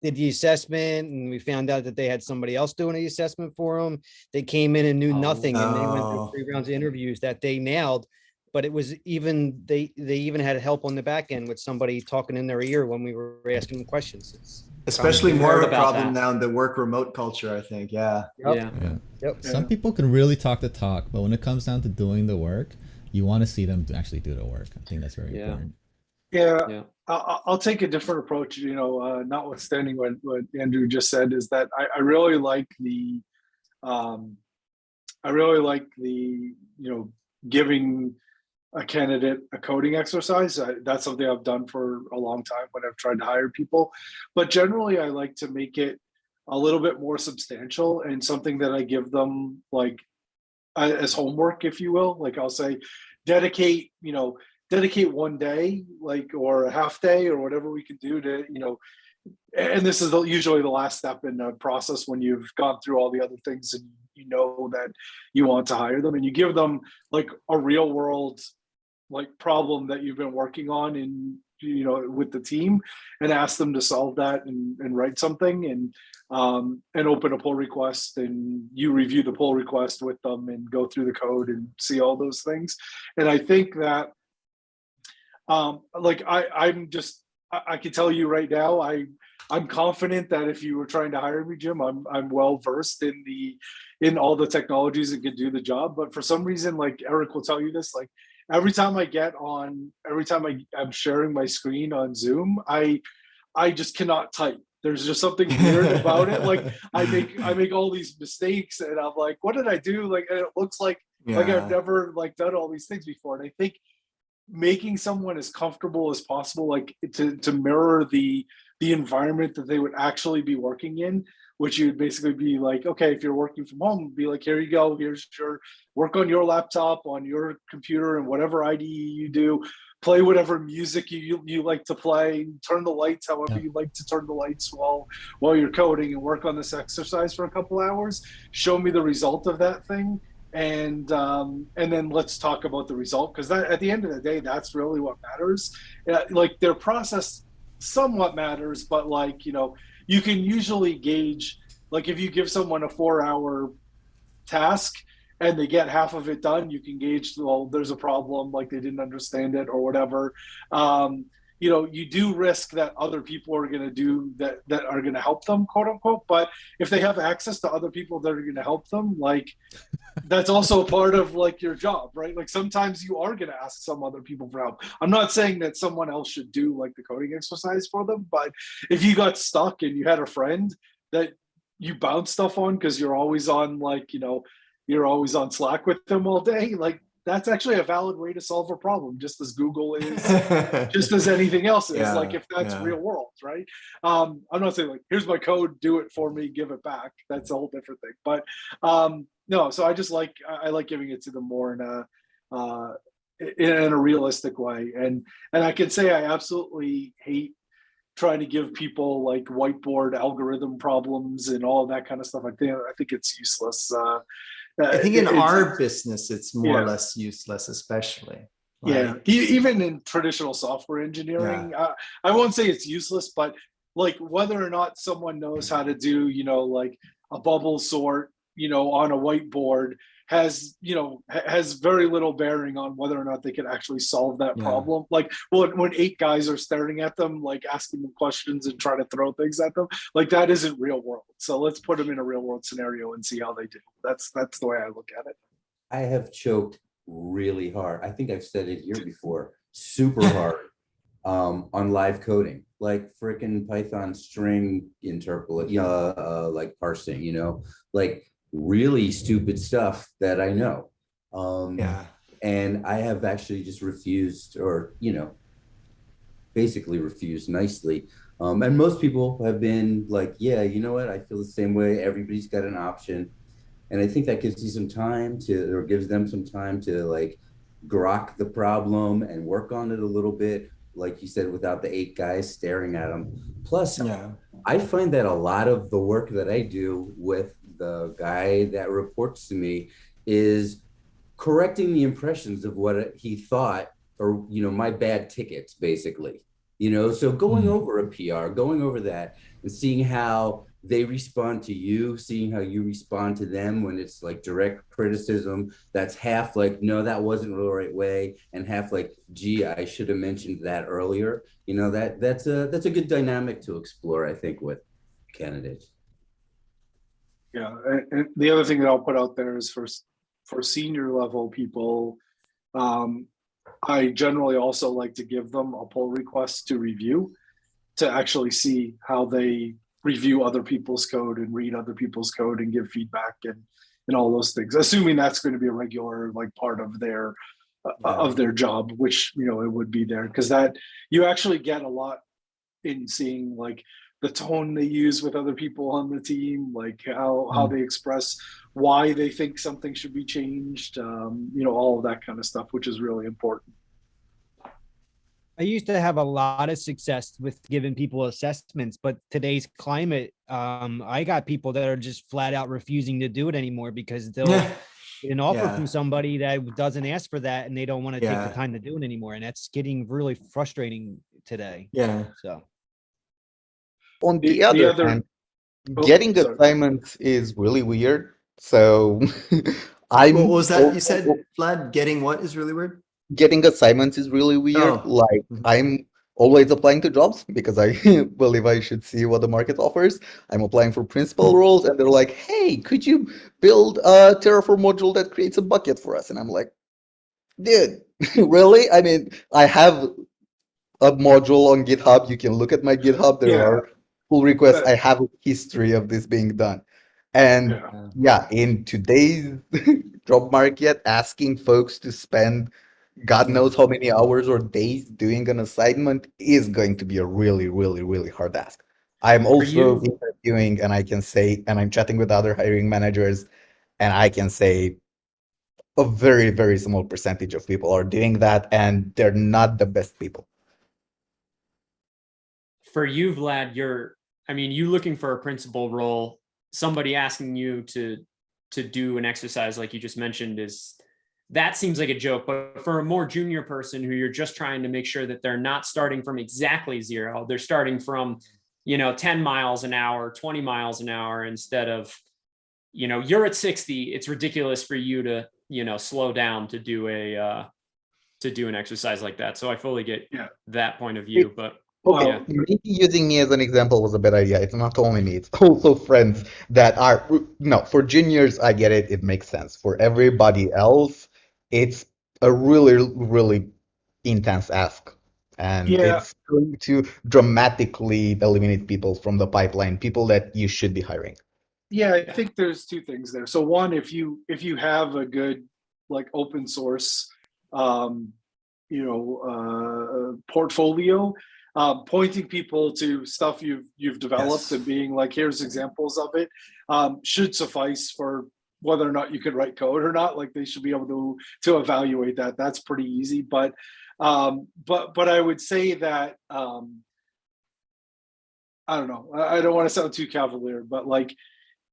did the assessment and we found out that they had somebody else doing the assessment for them. They came in and knew nothing, and they went through 3 rounds of interviews that they nailed. But it was even they even had help on the back end with somebody talking in their ear when we were asking them questions. It's especially more of a problem that. now in the work remote culture, I think. Yeah. Yep. Some people can really talk the talk, but when it comes down to doing the work, you want to see them actually do the work. I think that's very important. Yeah. I'll take a different approach, notwithstanding what Andrew just said, is that I really like the giving a candidate a coding exercise. That's something I've done for a long time when I've tried to hire people. But generally, I like to make it a little bit more substantial and something that I give them like as homework, if you will. Like I'll say, dedicate 1 day, like, or a half day or whatever we can do to, and this is usually the last step in the process when you've gone through all the other things and that you want to hire them, and you give them like a real world like problem that you've been working on in with the team, and ask them to solve that and write something and open a pull request, and you review the pull request with them and go through the code and see all those things. And I think that I can tell you right now, I'm confident that if you were trying to hire me, Jim, I'm well versed in all the technologies that can do the job. But for some reason, like Eric will tell you this, like every time I'm sharing my screen on Zoom, I just cannot type. There's just something weird about it. Like I make all these mistakes, and I'm like, what did I do? Like, and it looks like I've never like done all these things before. And I think making someone as comfortable as possible, like to mirror the environment that they would actually be working in, which you'd basically be like, okay, if you're working from home, be like, here you go, here's your work on your laptop, on your computer, and whatever IDE you do, play whatever music you like to play, turn the lights however you like to turn the lights while you're coding, and work on this exercise for a couple hours, show me the result of that thing. And then let's talk about the result, because at the end of the day, that's really what matters. Like their process somewhat matters, but like, you can usually gauge, like if you give someone a 4-hour task and they get half of it done, you can gauge, well, there's a problem, like they didn't understand it or whatever. You do risk that other people are going to do that are going to help them, quote unquote. But if they have access to other people that are going to help them, like that's also a part of like your job, right? Like sometimes you are going to ask some other people for help. I'm not saying that someone else should do like the coding exercise for them, but if you got stuck and you had a friend that you bounce stuff on because you're always on like, you're always on Slack with them all day, like that's actually a valid way to solve a problem, just as Google is, just as anything else is. Like if that's real world, right? I'm not saying like, here's my code, do it for me, give it back. That's a whole different thing. But no, so I like giving it to them more in a realistic way. And I can say I absolutely hate trying to give people like whiteboard algorithm problems and all of that kind of stuff. I think it's useless. I think in it's- our business, it's more or Yeah. less useless, especially. Yeah, Like, even in traditional software engineering, I won't say it's useless, but like whether or not someone knows how to do, like a bubble sort, on a whiteboard has very little bearing on whether or not they can actually solve that Yeah. problem. Like when 8 guys are staring at them, like asking them questions and trying to throw things at them, like that isn't real world. So let's put them in a real world scenario and see how they do. That's the way I look at it. I have choked really hard. I think I've said it here before, super hard on live coding, like freaking Python string interpolate, like parsing, like really stupid stuff that I know. yeah. And I have actually just refused, or, basically refused nicely. And most people have been like, yeah, you know what? I feel the same way. Everybody's got an option. And I think that gives you some time or gives them some time to like grok the problem and work on it a little bit, like you said, without the 8 guys staring at them. Plus, Yeah. I find that a lot of the work that I do with the guy that reports to me is correcting the impressions of what he thought, or, my bad tickets, basically. So going over a PR, going over that and seeing how they respond to you, seeing how you respond to them when it's like direct criticism, that's half like, no, that wasn't the right way, and half like, gee, I should have mentioned that earlier. That's a good dynamic to explore, I think, with candidates. Yeah, and the other thing that I'll put out there is for senior level people, I generally also like to give them a pull request to review, to actually see how they review other people's code and read other people's code and give feedback and all those things, assuming that's going to be a regular like part of their job, which it would be there, because that you actually get a lot in seeing like the tone they use with other people on the team, like how they express why they think something should be changed, all of that kind of stuff, which is really important. I used to have a lot of success with giving people assessments, but today's climate, I got people that are just flat out refusing to do it anymore because they'll get an offer from somebody that doesn't ask for that and they don't want to take the time to do it anymore. And that's getting really frustrating today. Yeah. So On the other hand, getting assignments is really weird. So What was that you said, Vlad? Getting what is really weird? Getting assignments is really weird. Like I'm always applying to jobs because I believe I should see what the market offers. I'm applying for principal roles and they're like, hey, could you build a Terraform module that creates a bucket for us? And I'm like, dude, really? I mean, I have a module on GitHub. You can look at my GitHub. There are pull requests. I have a history of this being done. And in today's job market, asking folks to spend God knows how many hours or days doing an assignment is going to be a really, really, really hard ask. I'm also interviewing and I can say, and I'm chatting with other hiring managers, and I can say a very, very small percentage of people are doing that, and they're not the best people. For you, Vlad, you looking for a principal role, somebody asking you to do an exercise like you just mentioned that seems like a joke, but for a more junior person who you're just trying to make sure that they're not starting from exactly zero, they're starting from, 10 miles an hour, 20 miles an hour, instead of, you're at 60, it's ridiculous for you to, slow down to do an exercise like that. So I fully get that point of view, but okay, maybe using me as an example was a bad idea. It's not only me, it's also friends that are, no, for juniors, I get it, it makes sense. For everybody else, it's a really, really intense ask. And it's going to dramatically eliminate people from the pipeline, people that you should be hiring. Yeah, I think there's 2 things there. So one, if you have a good like open source portfolio, pointing people to stuff you've developed and being like, here's examples of it, should suffice for whether or not you could write code or not. Like they should be able to evaluate that. That's pretty easy. But I would say that I don't know. I don't want to sound too cavalier, but like,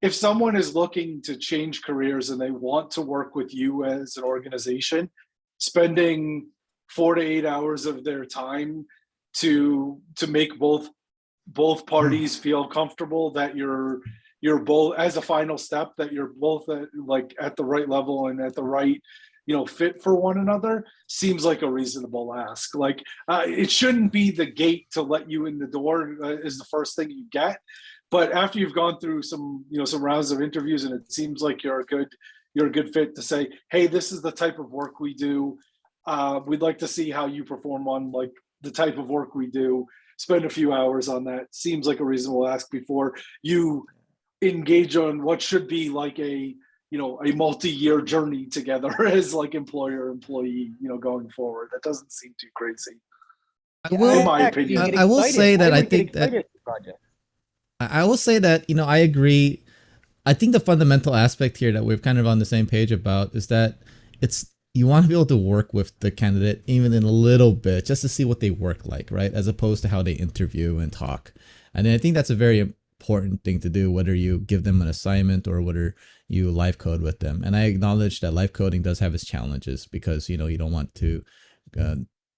if someone is looking to change careers and they want to work with you as an organization, spending 4 to 8 hours of their time to make both parties feel comfortable that you're both, as a final step, that you're both at the right level and at the right fit for one another, seems like a reasonable ask. Like, it shouldn't be the gate to let you in the door is the first thing you get, but after you've gone through some rounds of interviews and it seems like you're a good fit, to say, hey, this is the type of work we do, we'd like to see how you perform on like the type of work we do, spend a few hours on that, seems like a reasonable ask before you engage on what should be like a multi-year journey together as like employer employee, going forward. That doesn't seem too crazy. In my opinion. I will say that I think that I will say that, I agree. I think the fundamental aspect here that we're kind of on the same page about is that you want to be able to work with the candidate even in a little bit, just to see what they work like, right? As opposed to how they interview and talk. And I think that's a very important thing to do, whether you give them an assignment or whether you live code with them. And I acknowledge that live coding does have its challenges because, you don't want to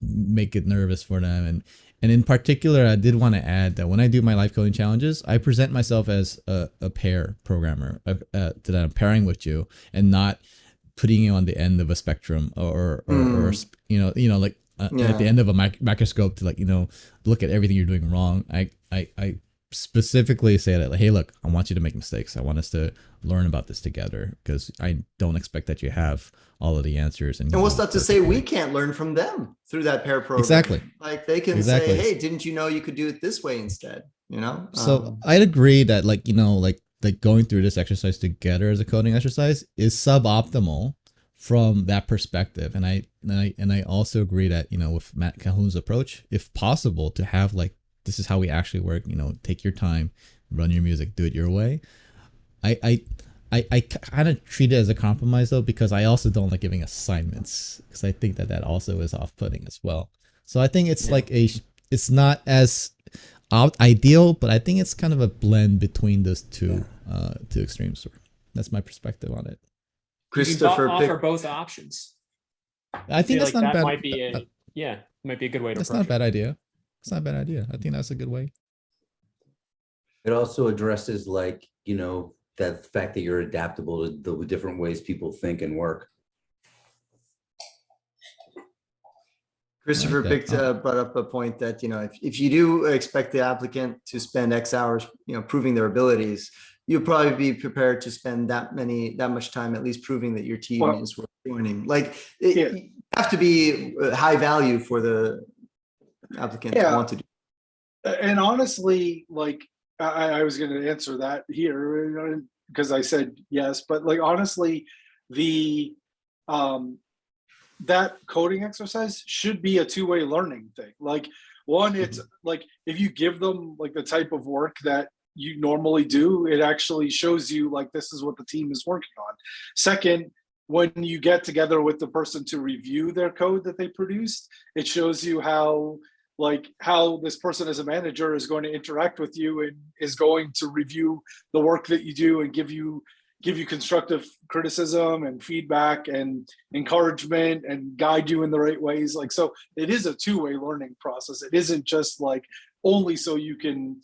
make it nervous for them. And in particular, I did want to add that when I do my live coding challenges, I present myself as a pair programmer that I'm pairing with you and not putting you on the end of a spectrum or at the end of a microscope to look at everything you're doing wrong. I specifically say that, like, hey, look, I want you to make mistakes. I want us to learn about this together because I don't expect that you have all of the answers. And what's not to say we can't learn from them through that pair program? Exactly. Like they can say, hey, didn't you know you could do it this way instead? So I'd agree that like going through this exercise together as a coding exercise is suboptimal from that perspective. And I also agree that, with Matt Calhoun's approach, if possible, to have like, this is how we actually work, take your time, run your music, do it your way. I kind of treat it as a compromise though, because I also don't like giving assignments because I think that also is off-putting as well. So I think it's it's not as ideal, but I think it's kind of a blend between those two extremes. That's my perspective on it. Christopher, offer both options. I think that's like not that bad. might be might be a good way to. That's not a bad idea. It's not a bad idea. I think that's a good way. It also addresses that fact that you're adaptable to the different ways people think and work. Christopher brought up a point that, if you do expect the applicant to spend X hours, proving their abilities, you'll probably be prepared to spend that much time at least proving that your team is worth joining. Like you have to be high value for the applicant to want to do. And honestly, like I was going to answer that here because I said yes, but like honestly, the that coding exercise should be a two-way learning thing. Like one, it's like if you give them like the type of work that you normally do, it actually shows you like this is what the team is working on. Second, when you get together with the person to review their code that they produced, it shows you how this person as a manager is going to interact with you and is going to review the work that you do and give you constructive criticism and feedback and encouragement and guide you in the right ways. Like, so it is a two-way learning process. It isn't just like only so you can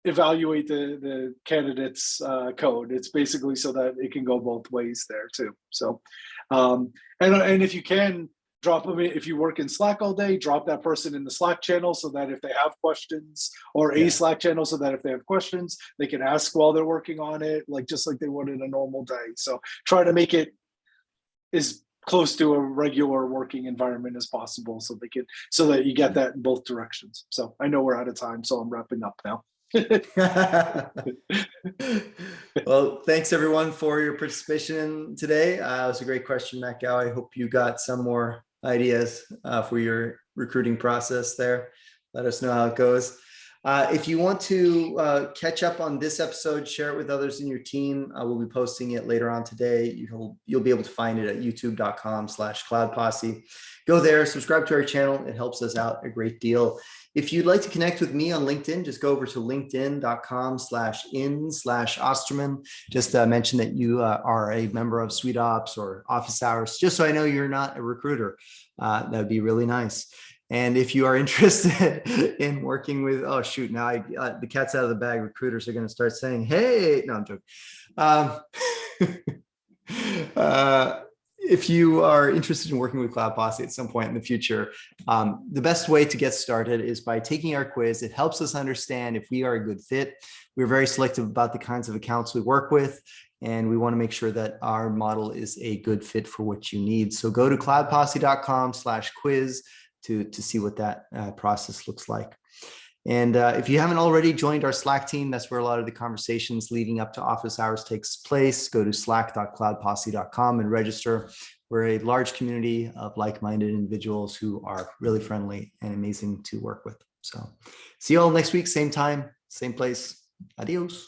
evaluate the candidate's code. It's basically so that it can go both ways there too. So, and if you can, drop them in. If you work in Slack all day, drop that person in the Slack channel so that if they have questions, or a Slack channel so that if they have questions, they can ask while they're working on it, like just like they would in a normal day. So try to make it as close to a regular working environment as possible so that you get that in both directions. So I know we're out of time, so I'm wrapping up now. Well, thanks everyone for your participation today. It was a great question, Matt Gow. I hope you got some more ideas for your recruiting process there. Let us know how it goes. If you want to catch up on this episode, share it with others in your team. We'll be posting it later on today. You'll be able to find it at youtube.com/cloudposse. Go there, subscribe to our channel. It helps us out a great deal. If you'd like to connect with me on LinkedIn, just go over to linkedin.com/in/Osterman. Just mention that you are a member of SweetOps or Office Hours, just so I know you're not a recruiter. That would be really nice. And if you are interested in working with, oh shoot, now the cat's out of the bag. Recruiters are going to start saying, "Hey," no, I'm joking. If you are interested in working with Cloud Posse at some point in the future, the best way to get started is by taking our quiz. It helps us understand if we are a good fit. We're very selective about the kinds of accounts we work with, and we want to make sure that our model is a good fit for what you need. So go to cloudposse.com/quiz to see what that process looks like. And if you haven't already joined our Slack team, that's where a lot of the conversations leading up to office hours takes place. Go to slack.cloudposse.com and register. We're a large community of like-minded individuals who are really friendly and amazing to work with. So see you all next week, same time, same place. Adios.